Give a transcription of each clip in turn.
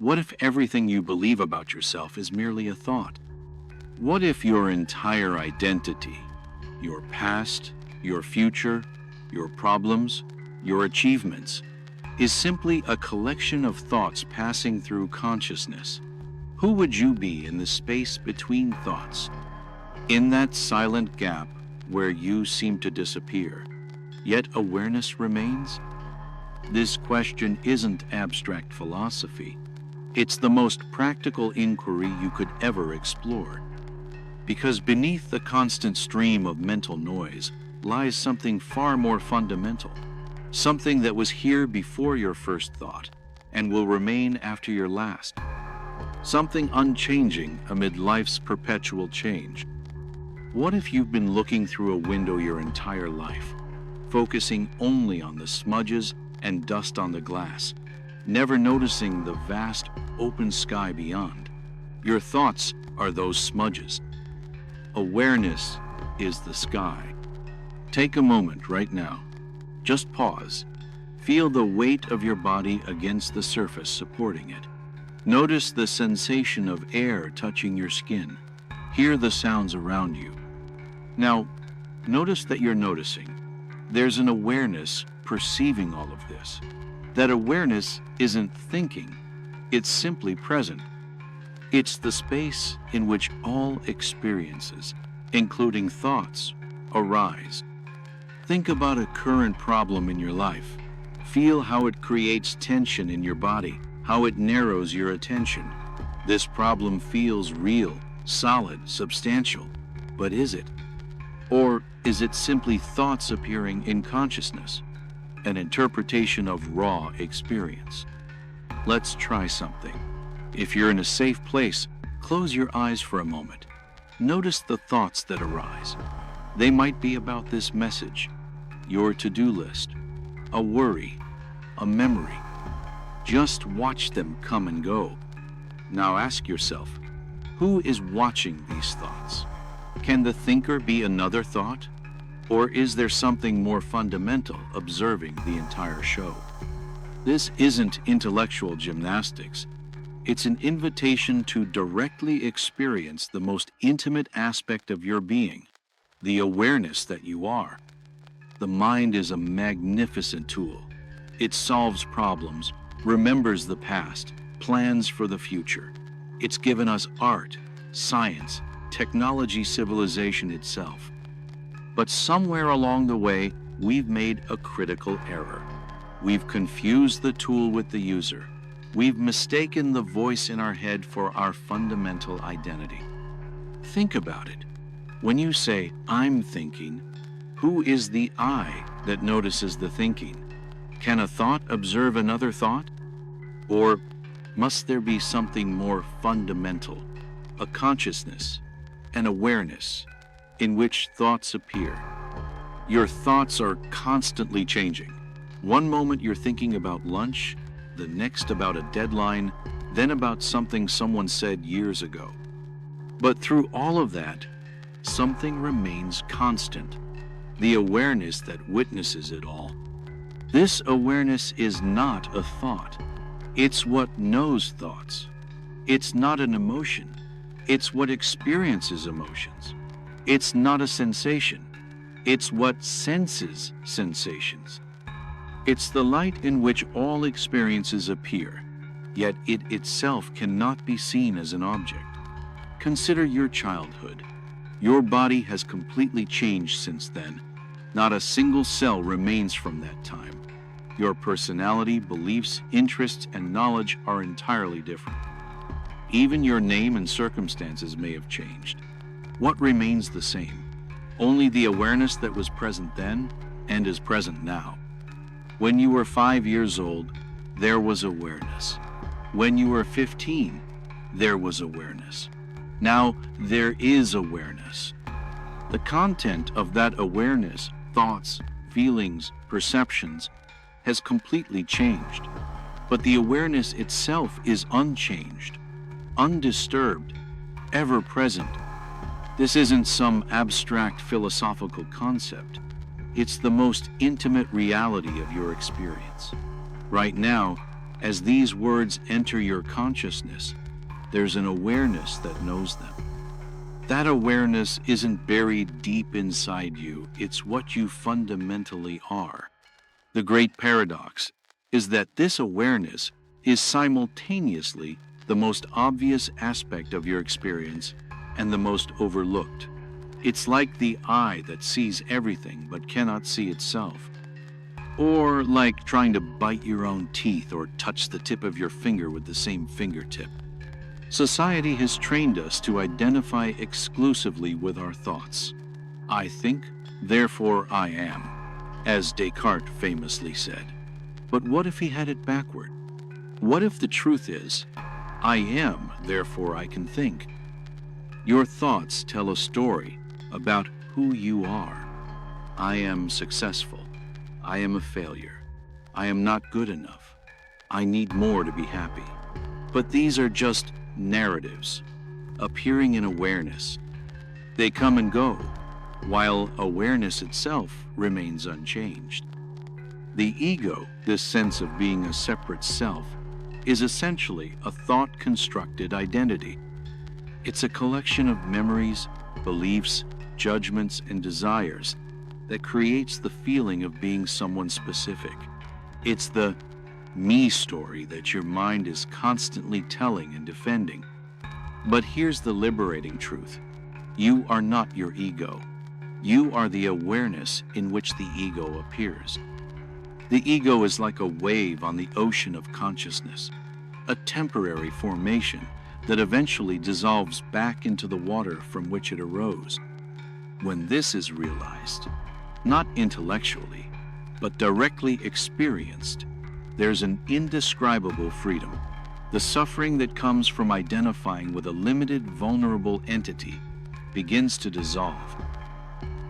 What if everything you believe about yourself is merely a thought? What if your entire identity, your past, your future, your problems, your achievements, is simply a collection of thoughts passing through consciousness? Who would you be in the space between thoughts? In that silent gap where you seem to disappear, yet awareness remains? This question isn't abstract philosophy. It's the most practical inquiry you could ever explore. Because beneath the constant stream of mental noise lies something far more fundamental, something that was here before your first thought and will remain after your last, something unchanging amid life's perpetual change. What if you've been looking through a window your entire life, focusing only on the smudges and dust on the glass, never noticing the vast open sky beyond? Your thoughts are those smudges. Awareness is the sky. Take a moment right now. Just pause. Feel the weight of your body against the surface supporting it. Notice the sensation of air touching your skin. Hear the sounds around you. Now, notice that you're noticing. There's an awareness perceiving all of this. That awareness isn't thinking, it's simply present. It's the space in which all experiences, including thoughts, arise. Think about a current problem in your life. Feel how it creates tension in your body, how it narrows your attention. This problem feels real, solid, substantial, but is it? Or is it simply thoughts appearing in consciousness, an interpretation of raw experience? Let's try something. If you're in a safe place, close your eyes for a moment. Notice the thoughts that arise. They might be about this message, your to-do list, a worry, a memory. Just watch them come and go. Now ask yourself, who is watching these thoughts? Can the thinker be another thought? Or is there something more fundamental observing the entire show? This isn't intellectual gymnastics. It's an invitation to directly experience the most intimate aspect of your being, the awareness that you are. The mind is a magnificent tool. It solves problems, remembers the past, plans for the future. It's given us art, science, technology, civilization itself. But somewhere along the way, we've made a critical error. We've confused the tool with the user. We've mistaken the voice in our head for our fundamental identity. Think about it. When you say, "I'm thinking," who is the I that notices the thinking? Can a thought observe another thought? Or must there be something more fundamental, a consciousness, an awareness, in which thoughts appear? Your thoughts are constantly changing. One moment you're thinking about lunch, the next about a deadline, then about something someone said years ago. But through all of that, something remains constant, the awareness that witnesses it all. This awareness is not a thought. It's what knows thoughts. It's not an emotion. It's what experiences emotions. It's not a sensation. It's what senses sensations. It's the light in which all experiences appear, yet it itself cannot be seen as an object. Consider your childhood. Your body has completely changed since then. Not a single cell remains from that time. Your personality, beliefs, interests, and knowledge are entirely different. Even your name and circumstances may have changed. What remains the same? Only the awareness that was present then and is present now. When you were 5 years old, there was awareness. When you were 15, there was awareness. Now there is awareness. The content of that awareness, thoughts, feelings, perceptions, has completely changed. But the awareness itself is unchanged, undisturbed, ever present. This isn't some abstract philosophical concept. It's the most intimate reality of your experience. Right now, As these words enter your consciousness, there's an awareness that knows them. That awareness isn't buried deep inside you, it's what you fundamentally are. The great paradox is that this awareness is simultaneously the most obvious aspect of your experience and the most overlooked. It's like the eye that sees everything but cannot see itself. Or like trying to bite your own teeth or touch the tip of your finger with the same fingertip. Society has trained us to identify exclusively with our thoughts. I think, therefore I am, as Descartes famously said. But what if he had it backward? What if the truth is, I am, therefore I can think? Your thoughts tell a story about who you are. I am successful. I am a failure. I am not good enough. I need more to be happy. But these are just narratives, appearing in awareness. They come and go, while awareness itself remains unchanged. The ego, this sense of being a separate self, is essentially a thought-constructed identity. It's a collection of memories, beliefs, judgments, and desires that creates the feeling of being someone specific. It's the me story that your mind is constantly telling and defending. But here's the liberating truth. You are not your ego. You are the awareness in which the ego appears. The ego is like a wave on the ocean of consciousness, a temporary formation that eventually dissolves back into the water from which it arose. When this is realized, not intellectually, but directly experienced, there's an indescribable freedom. The suffering that comes from identifying with a limited, vulnerable entity begins to dissolve.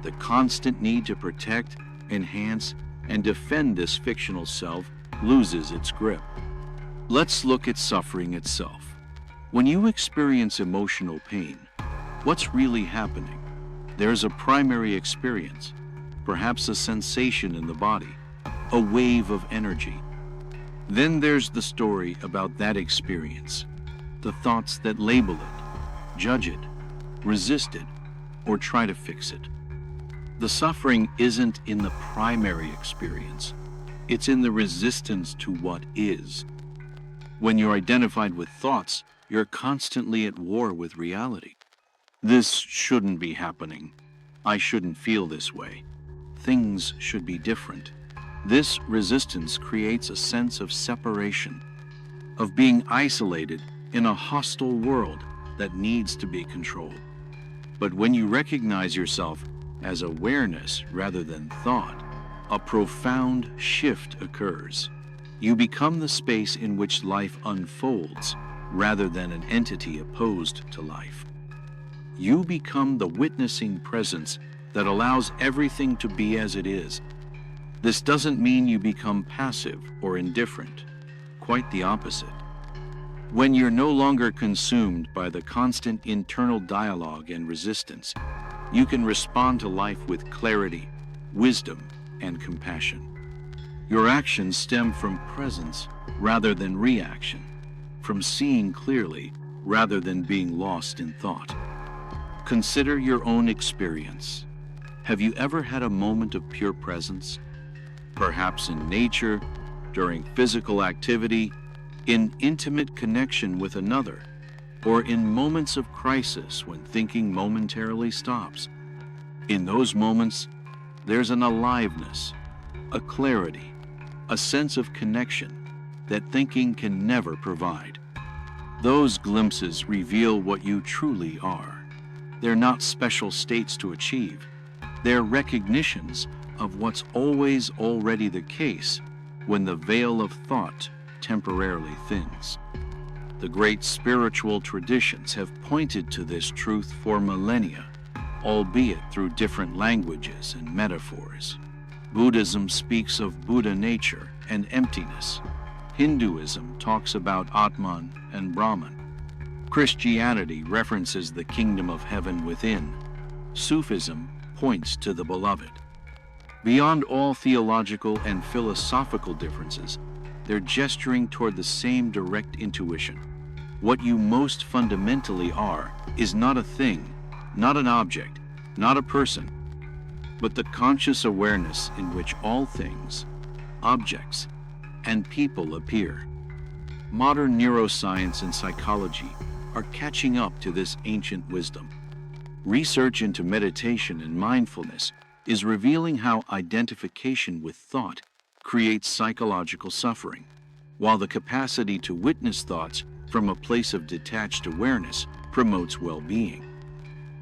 The constant need to protect, enhance, and defend this fictional self loses its grip. Let's look at suffering itself. When you experience emotional pain, what's really happening? There's a primary experience, perhaps a sensation in the body, a wave of energy. Then there's the story about that experience, the thoughts that label it, judge it, resist it, or try to fix it. The suffering isn't in the primary experience, it's in the resistance to what is. When you're identified with thoughts, you're constantly at war with reality. This shouldn't be happening. I shouldn't feel this way. Things should be different. This resistance creates a sense of separation, of being isolated in a hostile world that needs to be controlled. But when you recognize yourself as awareness rather than thought, a profound shift occurs. You become the space in which life unfolds rather than an entity opposed to life. You become the witnessing presence that allows everything to be as it is. This doesn't mean you become passive or indifferent. Quite the opposite. When you're no longer consumed by the constant internal dialogue and resistance, you can respond to life with clarity, wisdom, and compassion. Your actions stem from presence rather than reaction, from seeing clearly rather than being lost in thought. Consider your own experience. Have you ever had a moment of pure presence? Perhaps in nature, during physical activity, in intimate connection with another, or in moments of crisis when thinking momentarily stops. In those moments, there's an aliveness, a clarity, a sense of connection that thinking can never provide. Those glimpses reveal what you truly are. They're not special states to achieve. They're recognitions of what's always already the case when the veil of thought temporarily thins. The great spiritual traditions have pointed to this truth for millennia, albeit through different languages and metaphors. Buddhism speaks of Buddha nature and emptiness. Hinduism talks about Atman and Brahman. Christianity references the kingdom of heaven within. Sufism points to the beloved. Beyond all theological and philosophical differences, they're gesturing toward the same direct intuition. What you most fundamentally are is not a thing, not an object, not a person, but the conscious awareness in which all things, objects, and people appear. Modern neuroscience and psychology are catching up to this ancient wisdom. Research into meditation and mindfulness is revealing how identification with thought creates psychological suffering, while the capacity to witness thoughts from a place of detached awareness promotes well-being.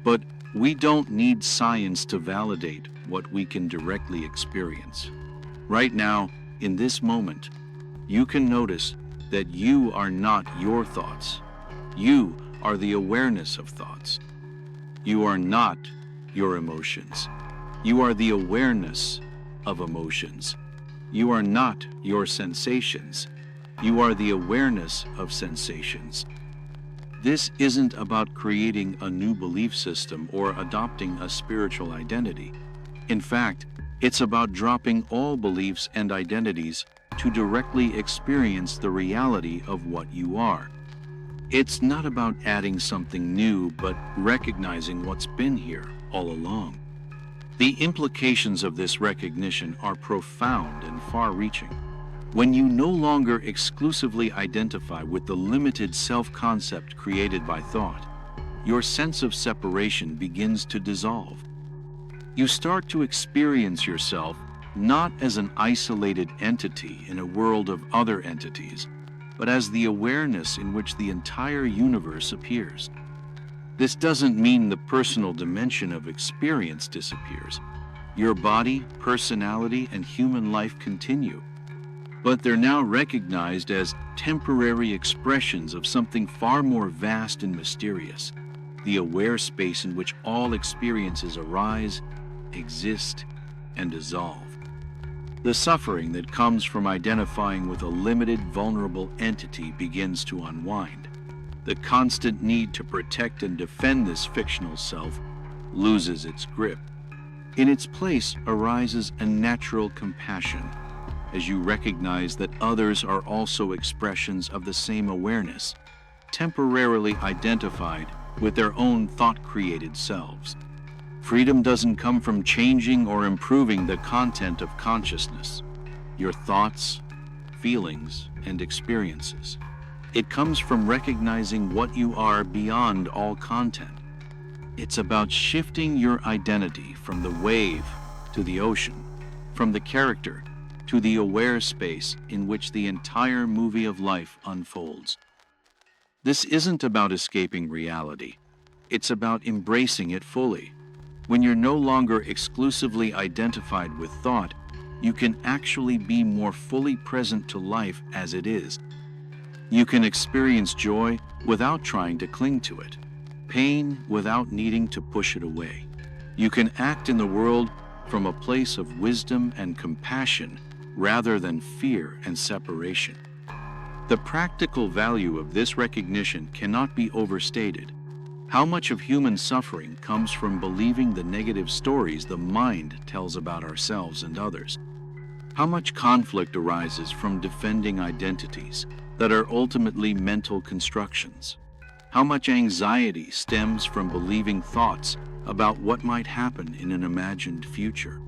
But we don't need science to validate what we can directly experience. Right now, in this moment, you can notice that you are not your thoughts. You are the awareness of thoughts. You are not your emotions. You are the awareness of emotions. You are not your sensations. You are the awareness of sensations. This isn't about creating a new belief system or adopting a spiritual identity. In fact, it's about dropping all beliefs and identities to directly experience the reality of what you are. It's not about adding something new, but recognizing what's been here all along. The implications of this recognition are profound and far-reaching. When you no longer exclusively identify with the limited self-concept created by thought, your sense of separation begins to dissolve. You start to experience yourself not as an isolated entity in a world of other entities, but as the awareness in which the entire universe appears. This doesn't mean the personal dimension of experience disappears. Your body, personality, and human life continue, but they're now recognized as temporary expressions of something far more vast and mysterious, the aware space in which all experiences arise, exist, and dissolve. The suffering that comes from identifying with a limited, vulnerable entity begins to unwind. The constant need to protect and defend this fictional self loses its grip. In its place arises a natural compassion, as you recognize that others are also expressions of the same awareness, temporarily identified with their own thought-created selves. Freedom doesn't come from changing or improving the content of consciousness, your thoughts, feelings, and experiences. It comes from recognizing what you are beyond all content. It's about shifting your identity from the wave to the ocean, from the character to the aware space in which the entire movie of life unfolds. This isn't about escaping reality. It's about embracing it fully. When you're no longer exclusively identified with thought, you can actually be more fully present to life as it is. You can experience joy without trying to cling to it, pain without needing to push it away. You can act in the world from a place of wisdom and compassion rather than fear and separation. The practical value of this recognition cannot be overstated. How much of human suffering comes from believing the negative stories the mind tells about ourselves and others? How much conflict arises from defending identities that are ultimately mental constructions? How much anxiety stems from believing thoughts about what might happen in an imagined future?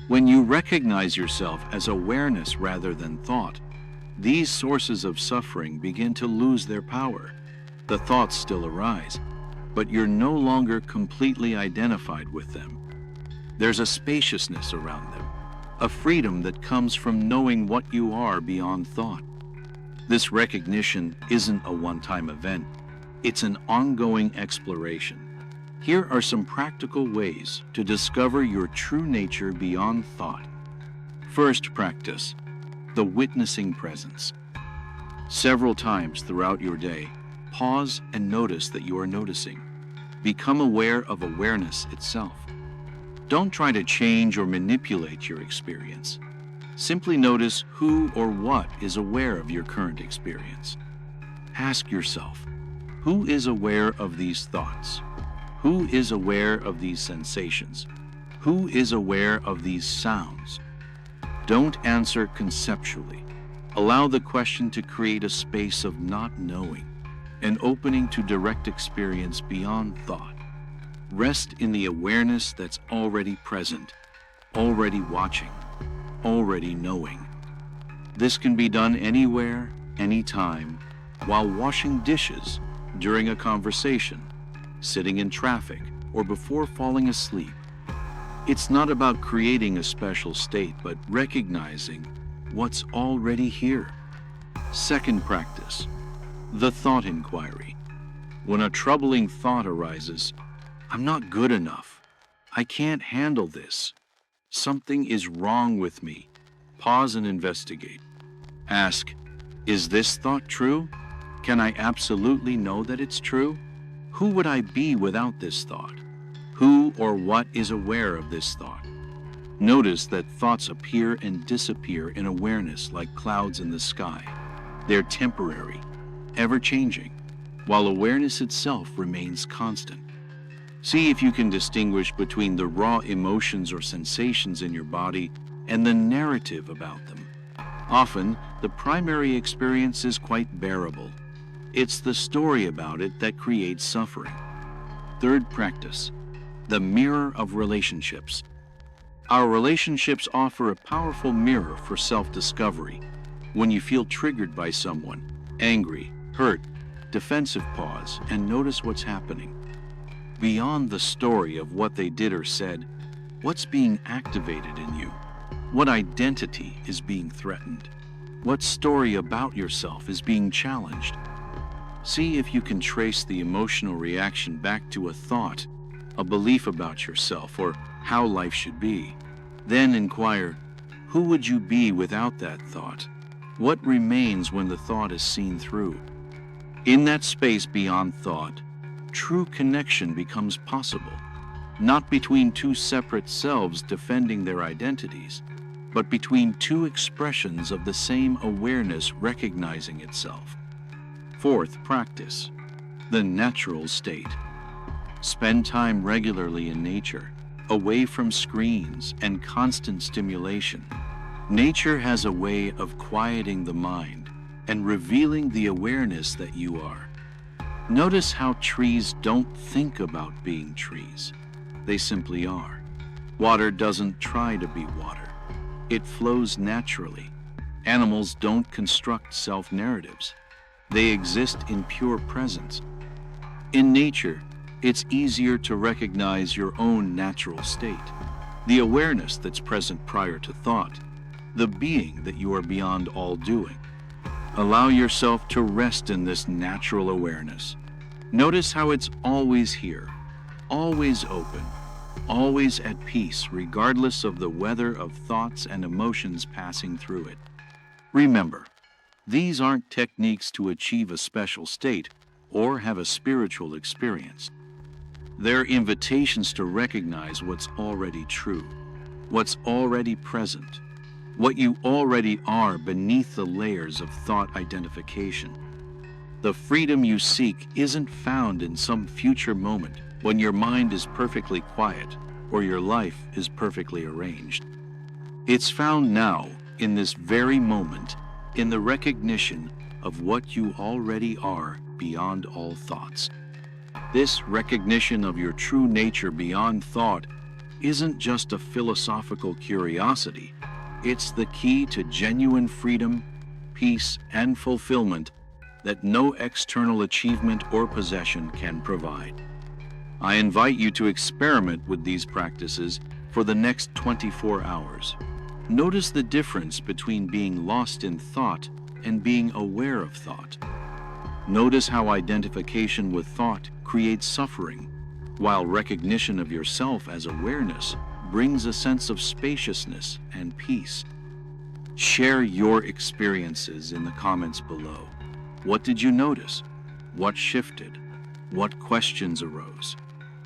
When you recognize yourself as awareness rather than thought, these sources of suffering begin to lose their power. The thoughts still arise, but you're no longer completely identified with them. There's a spaciousness around them, a freedom that comes from knowing what you are beyond thought. This recognition isn't a one-time event. It's an ongoing exploration. Here are some practical ways to discover your true nature beyond thought. First practice, the witnessing presence. Several times throughout your day, pause and notice that you are noticing. Become aware of awareness itself. Don't try to change or manipulate your experience. Simply notice who or what is aware of your current experience. Ask yourself, who is aware of these thoughts? Who is aware of these sensations? Who is aware of these sounds? Don't answer conceptually. Allow the question to create a space of not knowing, an opening to direct experience beyond thought. Rest in the awareness that's already present, already watching, already knowing. This can be done anywhere, anytime, while washing dishes, during a conversation, sitting in traffic, or before falling asleep. It's not about creating a special state, but recognizing what's already here. Second practice, the thought inquiry. When a troubling thought arises, I'm not good enough. I can't handle this. Something is wrong with me. Pause and investigate. Ask, is this thought true? Can I absolutely know that it's true? Who would I be without this thought? Who or what is aware of this thought? Notice that thoughts appear and disappear in awareness like clouds in the sky. They're temporary, ever-changing, while awareness itself remains constant. See if you can distinguish between the raw emotions or sensations in your body and the narrative about them. Often, the primary experience is quite bearable. It's the story about it that creates suffering. Third practice, the mirror of relationships. Our relationships offer a powerful mirror for self-discovery. When you feel triggered by someone, angry, hurt, defensive, pause and notice what's happening. Beyond the story of what they did or said, what's being activated in you? What identity is being threatened? What story about yourself is being challenged? See if you can trace the emotional reaction back to a thought, a belief about yourself, or how life should be. Then inquire, who would you be without that thought? What remains when the thought is seen through? In that space beyond thought, true connection becomes possible, not between two separate selves defending their identities, but between two expressions of the same awareness recognizing itself. Fourth practice, the natural state. Spend time regularly in nature, away from screens and constant stimulation. Nature has a way of quieting the mind and revealing the awareness that you are. Notice how trees don't think about being trees. They simply are. Water doesn't try to be water. It flows naturally. Animals don't construct self-narratives. They exist in pure presence. In nature, it's easier to recognize your own natural state, the awareness that's present prior to thought, the being that you are beyond all doing. Allow yourself to rest in this natural awareness. Notice how it's always here, always open, always at peace, regardless of the weather of thoughts and emotions passing through it. Remember, these aren't techniques to achieve a special state or have a spiritual experience. They're invitations to recognize what's already true, what's already present, what you already are beneath the layers of thought identification. The freedom you seek isn't found in some future moment when your mind is perfectly quiet or your life is perfectly arranged. It's found now, in this very moment, in the recognition of what you already are beyond all thoughts. This recognition of your true nature beyond thought isn't just a philosophical curiosity. It's the key to genuine freedom, peace, and fulfillment that no external achievement or possession can provide. I invite you to experiment with these practices for the next 24 hours. Notice the difference between being lost in thought and being aware of thought. Notice how identification with thought creates suffering, while recognition of yourself as awareness brings a sense of spaciousness and peace. Share your experiences in the comments below. What did you notice? What shifted? What questions arose?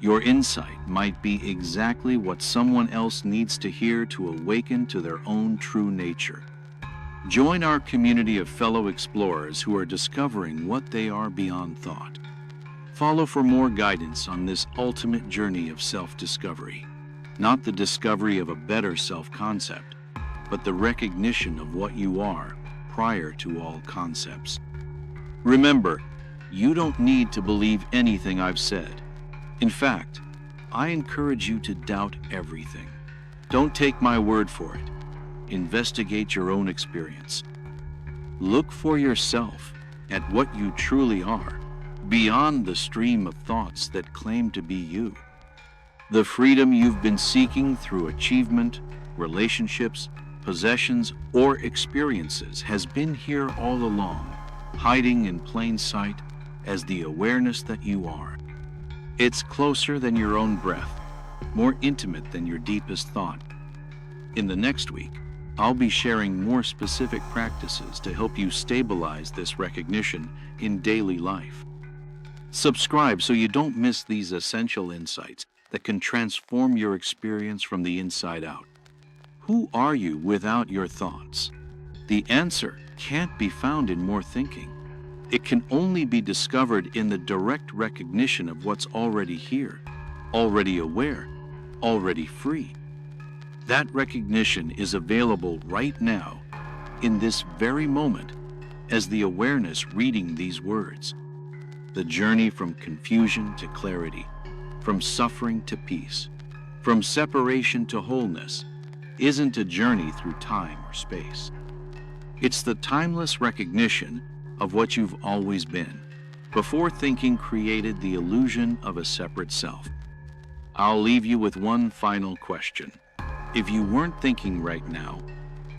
Your insight might be exactly what someone else needs to hear to awaken to their own true nature. Join our community of fellow explorers who are discovering what they are beyond thought. Follow for more guidance on this ultimate journey of self-discovery. Not the discovery of a better self-concept, but the recognition of what you are, prior to all concepts. Remember, you don't need to believe anything I've said. In fact, I encourage you to doubt everything. Don't take my word for it. Investigate your own experience. Look for yourself at what you truly are, beyond the stream of thoughts that claim to be you. The freedom you've been seeking through achievement, relationships, possessions, or experiences has been here all along, hiding in plain sight as the awareness that you are. It's closer than your own breath, more intimate than your deepest thought. In the next week, I'll be sharing more specific practices to help you stabilize this recognition in daily life. Subscribe so you don't miss these essential insights that can transform your experience from the inside out. Who are you without your thoughts? The answer can't be found in more thinking. It can only be discovered in the direct recognition of what's already here, already aware, already free. That recognition is available right now, in this very moment, as the awareness reading these words. The journey from confusion to clarity, from suffering to peace, from separation to wholeness, isn't a journey through time or space. It's the timeless recognition of what you've always been, before thinking created the illusion of a separate self. I'll leave you with one final question. If you weren't thinking right now,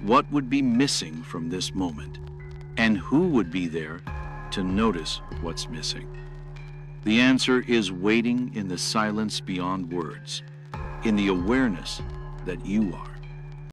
what would be missing from this moment? And who would be there to notice what's missing? The answer is waiting in the silence beyond words, in the awareness that you are.